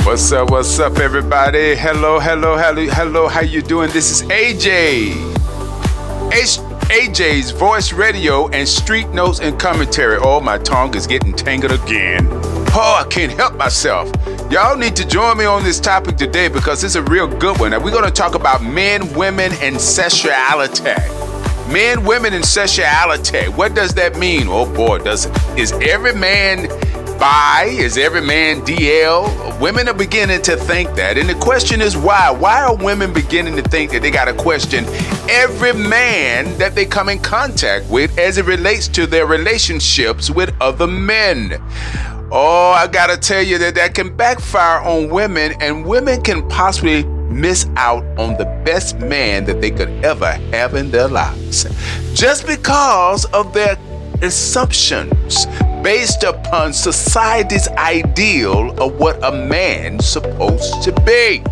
What's up, everybody? Hello, how you doing? This is AJ's Voice Radio and Street Notes and Commentary. Oh, my tongue is getting tangled again. Oh, I can't help myself. Y'all need to join me on this topic today because it's a real good one. Now, we're going to talk about men, women, and sexuality. Men, women, and sexuality. What does that mean? Oh, boy, is every man bi? Is every man DL? Women are beginning to think that. And the question is why? Why are women beginning to think that they got to question every man that they come in contact with as it relates to their relationships with other men? Oh, I got to tell you that can backfire on women, and women can possibly miss out on the best man that they could ever have in their lives just because of their assumptions based upon society's ideal of what a man's supposed to be.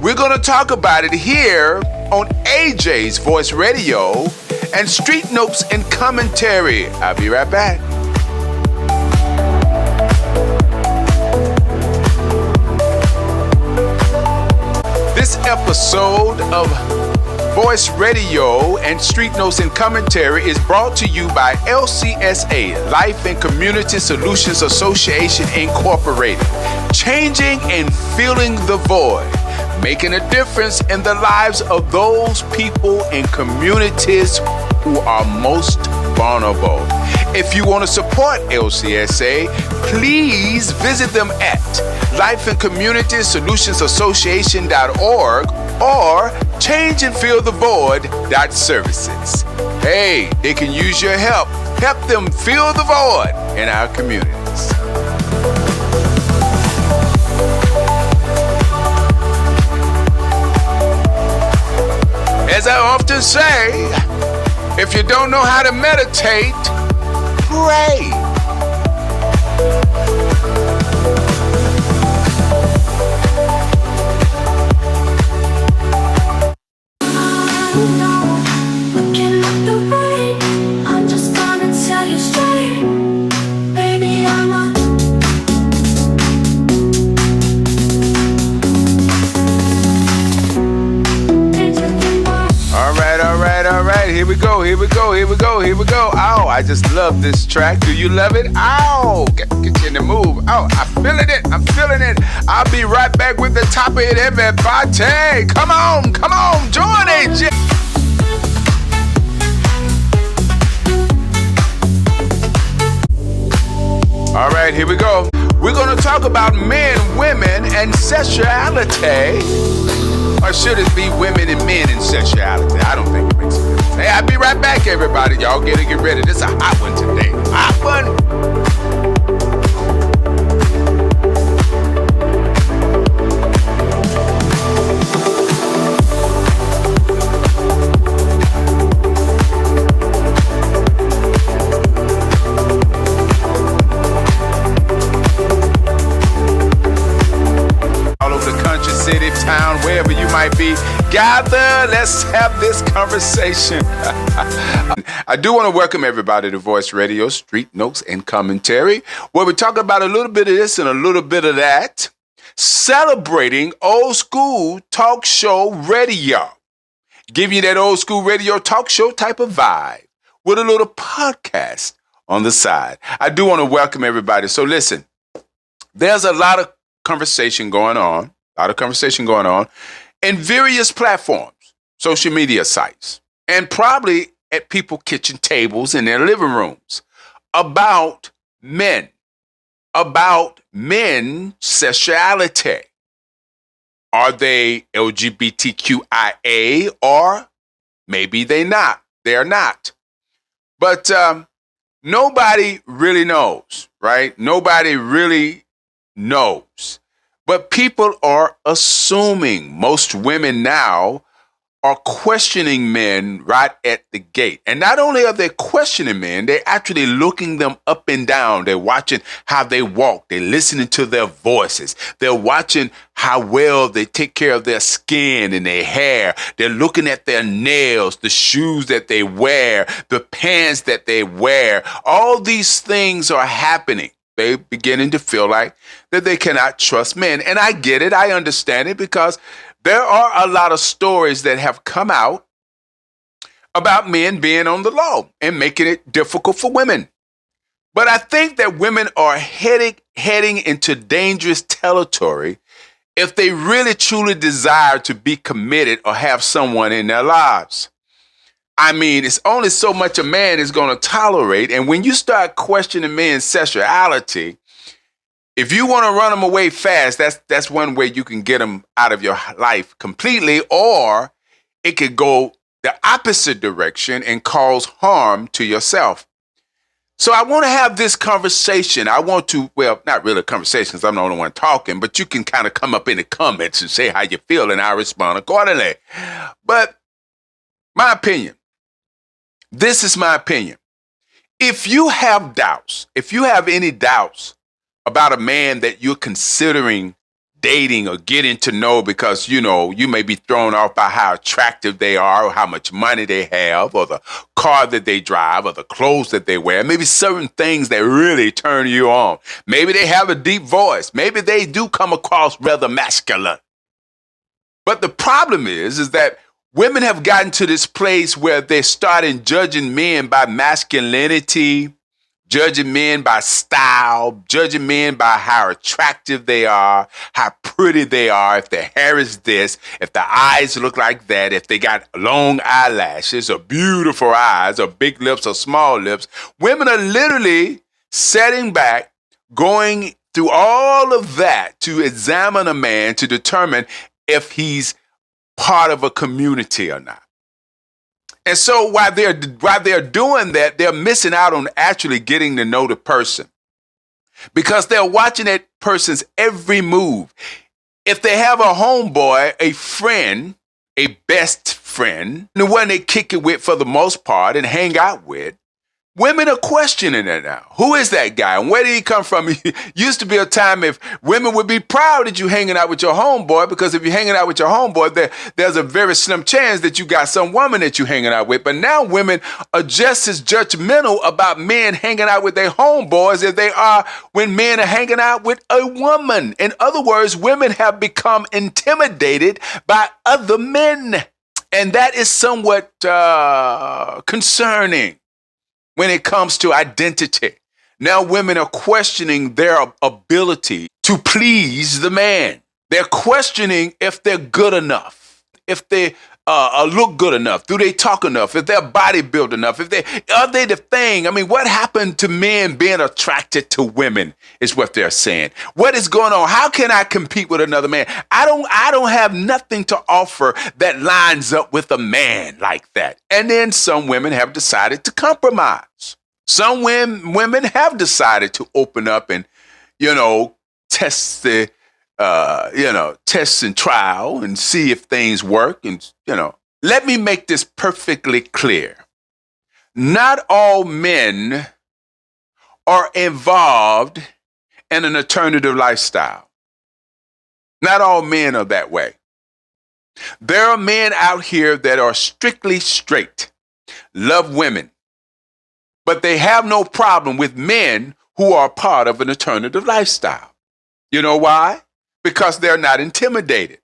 We're going to talk about it here on AJ's Voice Radio and Street Notes and Commentary. I'll be right back. This episode of Voice Radio and Street Notes and Commentary is brought to you by LCSA, Life and Community Solutions Association Incorporated. Changing and filling the void, making a difference in the lives of those people and communities who are most vulnerable. If you want to support LCSA, please visit them at lifeandcommunitysolutionsassociation.org or changeandfillthevoid.services. Hey, they can use your help. Help them fill the void in our communities. As I often say, if you don't know how to meditate, pray. Here we go. Ow, I just love this track. Do you love it? Ow, get you in the move. Oh, I'm feeling it. I'll be right back with the top of it, everybody. Come on, join AJ. All right, here we go. We're going to talk about men, women, and sexuality. Or should it be women and men and sexuality? I don't think it makes a difference. Hey, I'll be right back, everybody. Y'all get ready. This is a hot one today. Hot one. City, town, wherever you might be, gather, let's have this conversation. I do want to welcome everybody to Voice Radio, Street Notes and Commentary, where we talk about a little bit of this and a little bit of that, celebrating old school talk show radio. Give you that old school radio talk show type of vibe with a little podcast on the side. I do want to welcome everybody. So listen, there's a lot of conversation going on in various platforms, social media sites, and probably at people's kitchen tables in their living rooms about men's sexuality. Are they LGBTQIA or maybe they're not. But nobody really knows, right? Nobody really knows. But people are assuming. Most women now are questioning men right at the gate. And not only are they questioning men, they're actually looking them up and down. They're watching how they walk. They're listening to their voices. They're watching how well they take care of their skin and their hair. They're looking at their nails, the shoes that they wear, the pants that they wear. All these things are happening They beginning to feel like that they cannot trust men. And I get it. I understand it, because there are a lot of stories that have come out about men being on the low and making it difficult for women. But I think that women are heading into dangerous territory if they really truly desire to be committed or have someone in their lives. I mean, it's only so much a man is going to tolerate. And when you start questioning men's sexuality, if you want to run them away fast, that's one way you can get them out of your life completely, or it could go the opposite direction and cause harm to yourself. So I want to have this conversation. I want to, well, not really a conversation because I'm the only one talking, but you can kind of come up in the comments and say how you feel and I'll respond accordingly. But my opinion, this is my opinion. If you have doubts, if you have any doubts about a man that you're considering dating or getting to know, because, you know, you may be thrown off by how attractive they are or how much money they have or the car that they drive or the clothes that they wear, maybe certain things that really turn you on. Maybe they have a deep voice. Maybe they do come across rather masculine. But the problem is that women have gotten to this place where they're starting judging men by masculinity, judging men by style, judging men by how attractive they are, how pretty they are, if their hair is this, if the eyes look like that, if they got long eyelashes or beautiful eyes or big lips or small lips. Women are literally setting back, going through all of that to examine a man to determine if he's part of a community or not. And so while they're doing that, they're missing out on actually getting to know the person, because they're watching that person's every move. If they have a homeboy, a friend, a best friend, the one they kick it with for the most part and hang out with, women are questioning it now. Who is that guy and where did he come from? Used to be a time if women would be proud that you hanging out with your homeboy, because if you're hanging out with your homeboy, there's a very slim chance that you got some woman that you're hanging out with. But now women are just as judgmental about men hanging out with their homeboys as they are when men are hanging out with a woman. In other words, women have become intimidated by other men. And that is somewhat concerning. When it comes to identity, now women are questioning their ability to please the man. They're questioning if they're good enough, if they look good enough, do they talk enough, if they're body built enough, are they the thing? I mean, what happened to men being attracted to women is what they're saying. What is going on? How can I compete with another man? I don't have nothing to offer that lines up with a man like that. And then some women have decided to compromise. Some women have decided to open up and, test the test and trial and see if things work. And, let me make this perfectly clear. Not all men are involved in an alternative lifestyle. Not all men are that way. There are men out here that are strictly straight, love women, but they have no problem with men who are part of an alternative lifestyle. You know why? Because they're not intimidated.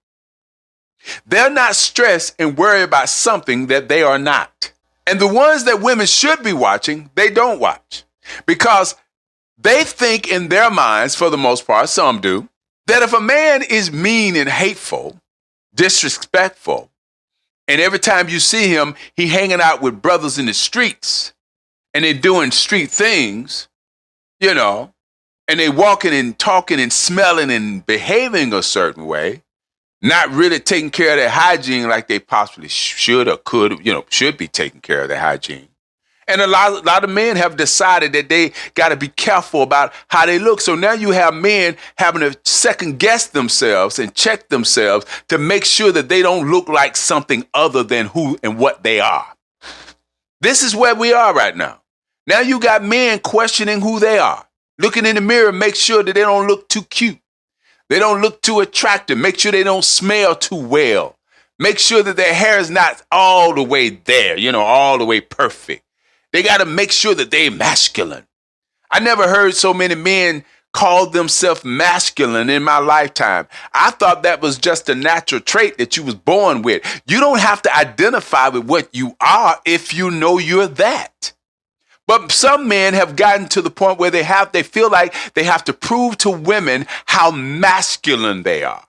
They're not stressed and worried about something that they are not. And the ones that women should be watching, they don't watch. Because they think in their minds, for the most part, some do, that if a man is mean and hateful, disrespectful, and every time you see him, he hanging out with brothers in the streets, and they're doing street things, and they walking and talking and smelling and behaving a certain way, not really taking care of their hygiene like they possibly should or could, should be taking care of their hygiene. And a lot of men have decided that they got to be careful about how they look. So now you have men having to second guess themselves and check themselves to make sure that they don't look like something other than who and what they are. This is where we are right now. Now you got men questioning who they are, looking in the mirror, make sure that they don't look too cute. They don't look too attractive. Make sure they don't smell too well. Make sure that their hair is not all the way there, all the way perfect. They got to make sure that they're masculine. I never heard so many men call themselves masculine in my lifetime. I thought that was just a natural trait that you was born with. You don't have to identify with what you are if you know you're that. But some men have gotten to the point where they feel like they have to prove to women how masculine they are.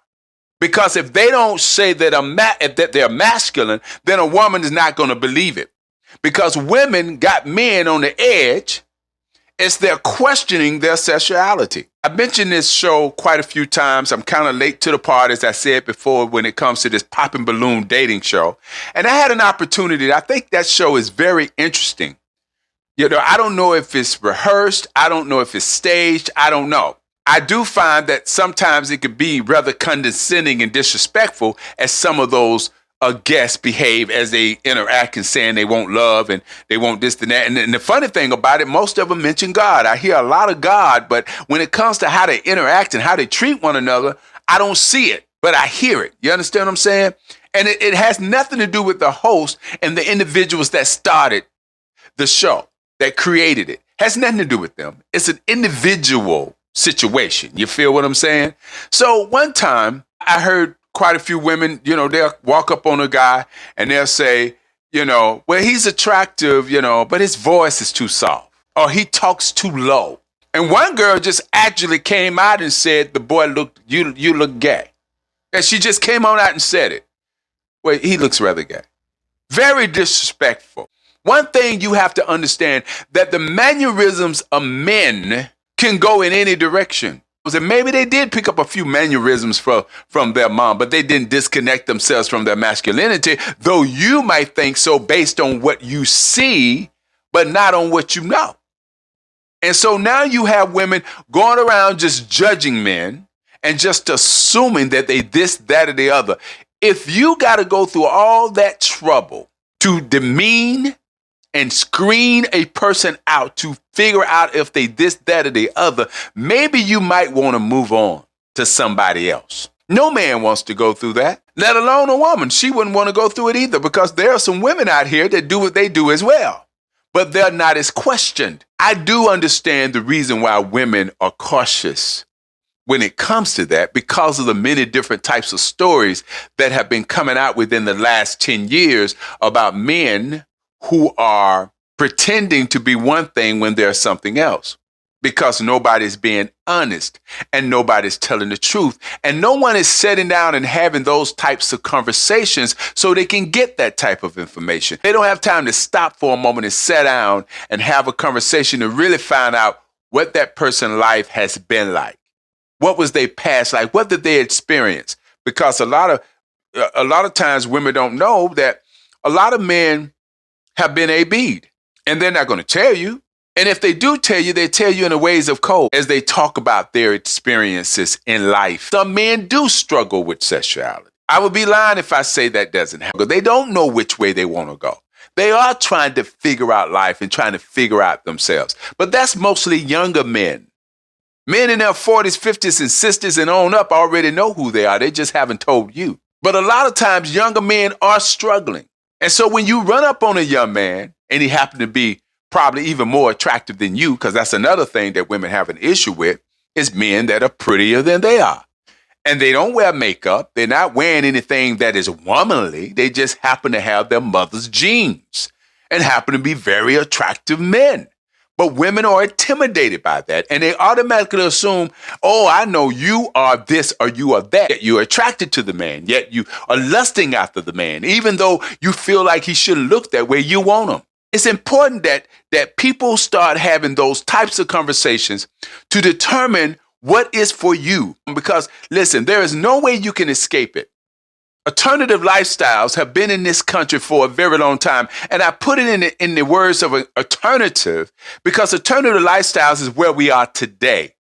Because if they don't say that they're masculine, then a woman is not going to believe it. Because women got men on the edge. It's they're questioning their sexuality. I mentioned this show quite a few times. I'm kind of late to the party, as I said before, when it comes to this popping balloon dating show. And I had an opportunity. I think that show is very interesting. You know, I don't know if it's rehearsed. I don't know if it's staged. I don't know. I do find that sometimes it could be rather condescending and disrespectful as some of those guests behave as they interact and saying they want love and they want this and that. And the funny thing about it, most of them mention God. I hear a lot of God, but when it comes to how they interact and how they treat one another, I don't see it, but I hear it. You understand what I'm saying? And it has nothing to do with the host and the individuals that started the show, that created it. Has nothing to do with them. It's an individual situation. You feel what I'm saying? So one time I heard quite a few women, you know, they'll walk up on a guy and they'll say, you know, well, he's attractive, you know, but his voice is too soft or he talks too low. And one girl just actually came out and said, the boy you look gay. And she just came on out and said it. Well, he looks rather gay. Very disrespectful. One thing you have to understand that the mannerisms of men can go in any direction. And maybe they did pick up a few mannerisms from their mom, but they didn't disconnect themselves from their masculinity, though you might think so based on what you see, but not on what you know. And so now you have women going around just judging men and just assuming that they this, that, or the other. If you got to go through all that trouble to demean and screen a person out to figure out if they this, that, or the other, maybe you might want to move on to somebody else. No man wants to go through that, let alone a woman. She wouldn't want to go through it either because there are some women out here that do what they do as well, but they're not as questioned. I do understand the reason why women are cautious when it comes to that because of the many different types of stories that have been coming out within the last 10 years about men who are pretending to be one thing when they're something else because nobody's being honest and nobody's telling the truth. And no one is sitting down and having those types of conversations so they can get that type of information. They don't have time to stop for a moment and sit down and have a conversation to really find out what that person's life has been like. What was their past like? What did they experience? Because a lot of times women don't know that a lot of men have been AB'd, and they're not going to tell you. And if they do tell you, they tell you in the ways of code as they talk about their experiences in life. Some men do struggle with sexuality. I would be lying if I say that doesn't happen. They don't know which way they want to go. They are trying to figure out life and trying to figure out themselves. But that's mostly younger men. Men in their 40s, 50s, and 60s and on up already know who they are. They just haven't told you. But a lot of times, younger men are struggling. And so when you run up on a young man and he happened to be probably even more attractive than you, because that's another thing that women have an issue with, is men that are prettier than they are. And they don't wear makeup. They're not wearing anything that is womanly. They just happen to have their mother's genes and happen to be very attractive men. But women are intimidated by that. And they automatically assume, oh, I know you are this or you are that. Yet you're attracted to the man. Yet you are lusting after the man. Even though you feel like he shouldn't look that way, you want him. It's important that people start having those types of conversations to determine what is for you. Because, listen, there is no way you can escape it. Alternative lifestyles have been in this country for a very long time. And I put it in the words of an alternative because alternative lifestyles is where we are today.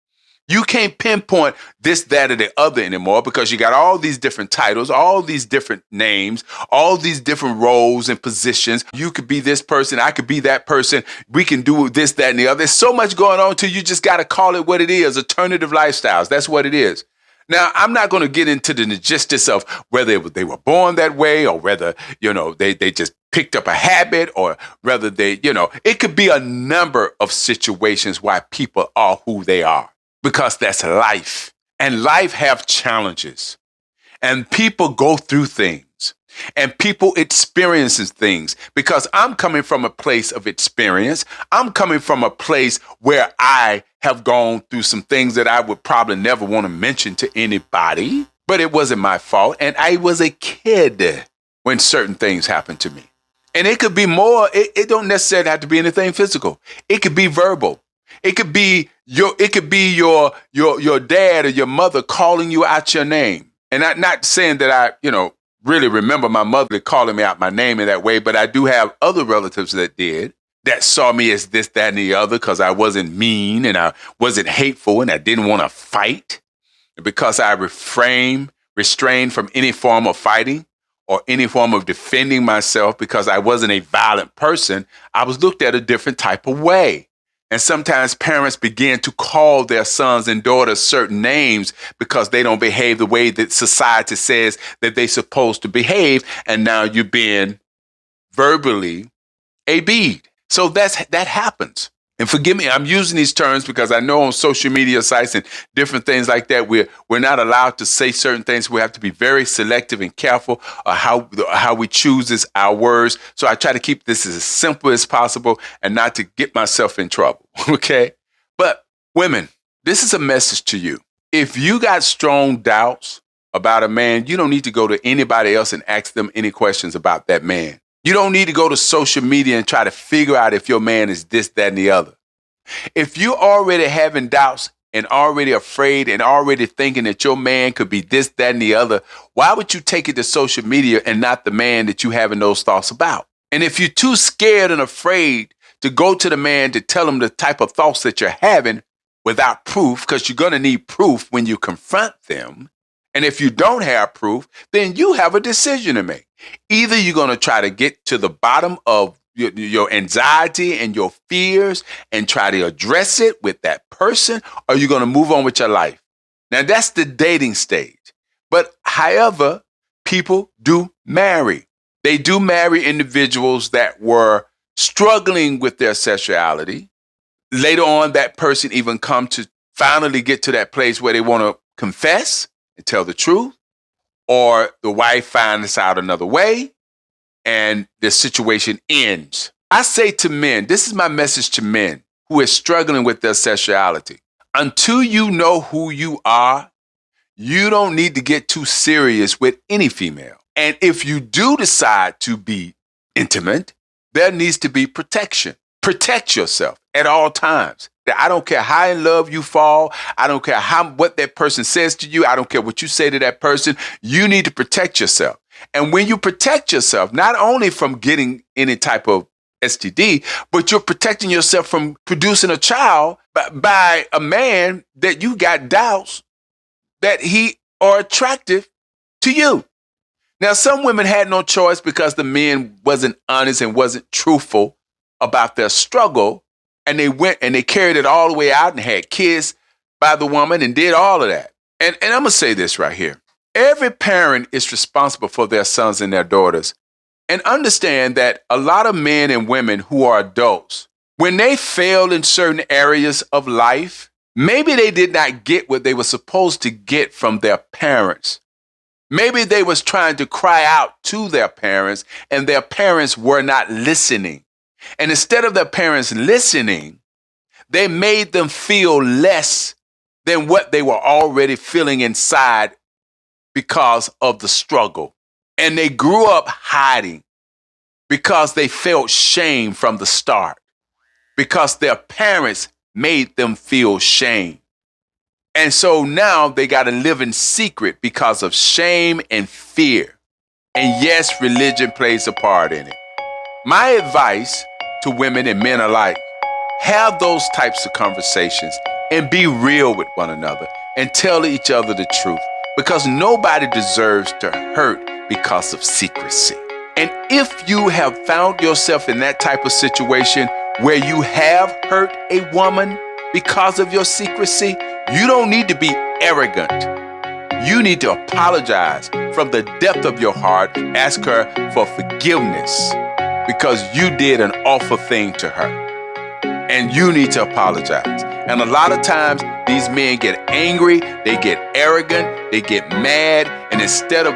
You can't pinpoint this, that, or the other anymore because you got all these different titles, all these different names, all these different roles and positions. You could be this person. I could be that person. We can do this, that, and the other. There's so much going on till you just got to call it what it is. Alternative lifestyles. That's what it is. Now, I'm not going to get into the logistics of whether they were born that way or whether, they just picked up a habit or whether it could be a number of situations why people are who they are, because that's life. And life have challenges. And people go through things. And people experiences things, because I'm coming from a place of experience. I'm coming from a place where I have gone through some things that I would probably never want to mention to anybody, but it wasn't my fault. And I was a kid when certain things happened to me. And it could be more, it don't necessarily have to be anything physical. It could be verbal. It could be your dad or your mother calling you out your name. And I'm not saying that I, really remember my mother calling me out my name in that way, but I do have other relatives that did, that saw me as this, that, and the other, because I wasn't mean and I wasn't hateful and I didn't want to fight. Because I restrained from any form of fighting or any form of defending myself, because I wasn't a violent person, I was looked at a different type of way. And sometimes parents begin to call their sons and daughters certain names because they don't behave the way that society says that they're supposed to behave. And now you're being verbally AB'd. So that happens. And forgive me, I'm using these terms because I know on social media sites and different things like that, we're not allowed to say certain things. We have to be very selective and careful how we choose our words. So I try to keep this as simple as possible and not to get myself in trouble. Okay. But women, this is a message to you. If you got strong doubts about a man, you don't need to go to anybody else and ask them any questions about that man. You don't need to go to social media and try to figure out if your man is this, that, and the other. If you're already having doubts and already afraid and already thinking that your man could be this, that, and the other, why would you take it to social media and not the man that you having those thoughts about? And if you're too scared and afraid to go to the man to tell him the type of thoughts that you're having without proof, because you're going to need proof when you confront them. And if you don't have proof, then you have a decision to make. Either you're going to try to get to the bottom of your anxiety and your fears and try to address it with that person, or you're going to move on with your life. Now, that's the dating stage. But however, people do marry. They do marry individuals that were struggling with their sexuality. Later on, that person even come to finally get to that place where they want to confess and tell the truth, or the wife finds out another way and the situation ends. I say to men, this is my message to men who are struggling with their sexuality. Until you know who you are, you don't need to get too serious with any female. And if you do decide to be intimate, there needs to be protection. Protect yourself at all times. I don't care how in love you fall. I don't care what that person says to you. I don't care what you say to that person. You need to protect yourself. And when you protect yourself, not only from getting any type of STD, but you're protecting yourself from producing a child by a man that you got doubts that he are attractive to you. Now, some women had no choice because the men wasn't honest and wasn't truthful about their struggle. And they went and they carried it all the way out and had kids by the woman and did all of that. And I'm going to say this right here. Every parent is responsible for their sons and their daughters. And understand that a lot of men and women who are adults, when they fail in certain areas of life, maybe they did not get what they were supposed to get from their parents. Maybe they was trying to cry out to their parents and their parents were not listening. And instead of their parents listening, they made them feel less than what they were already feeling inside because of the struggle. And they grew up hiding because they felt shame from the start, because their parents made them feel shame. And so now they got to live in secret because of shame and fear. And yes, religion plays a part in it. My advice to women and men alike, have those types of conversations and be real with one another and tell each other the truth, because nobody deserves to hurt because of secrecy. And if you have found yourself in that type of situation where you have hurt a woman because of your secrecy, you don't need to be arrogant you need to apologize from the depth of your heart. Ask her for forgiveness because you did an awful thing to her. And you need to apologize. And a lot of times, these men get angry, they get arrogant, they get mad, and instead of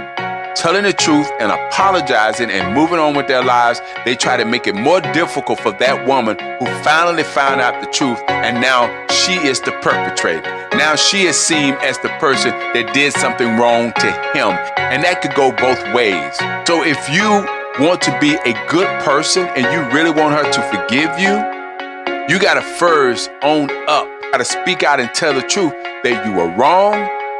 telling the truth and apologizing and moving on with their lives, they try to make it more difficult for that woman who finally found out the truth, and now she is the perpetrator. Now she is seen as the person that did something wrong to him, and that could go both ways. So if you want to be a good person and you really want her to forgive you, you got to first own up. You got to speak out and tell the truth that you were wrong,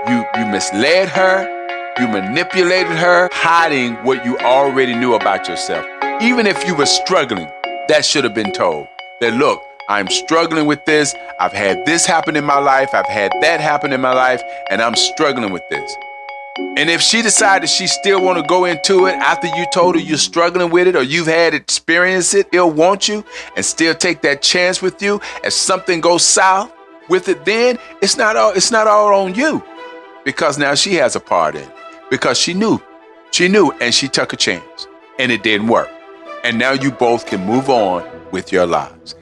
you misled her, you manipulated her, hiding what you already knew about yourself. Even if you were struggling, that should have been told. That, look, I'm struggling with this. I've had this happen in my life. I've had that happen in my life, and I'm struggling with this. And if she decided she still want to go into it after you told her you're struggling with it or you've had experienced it, she'll want you and still take that chance with you. If something goes south with it, then it's not all on you, because now she has a part in it. Because she knew, and she took a chance, and it didn't work. And now you both can move on with your lives.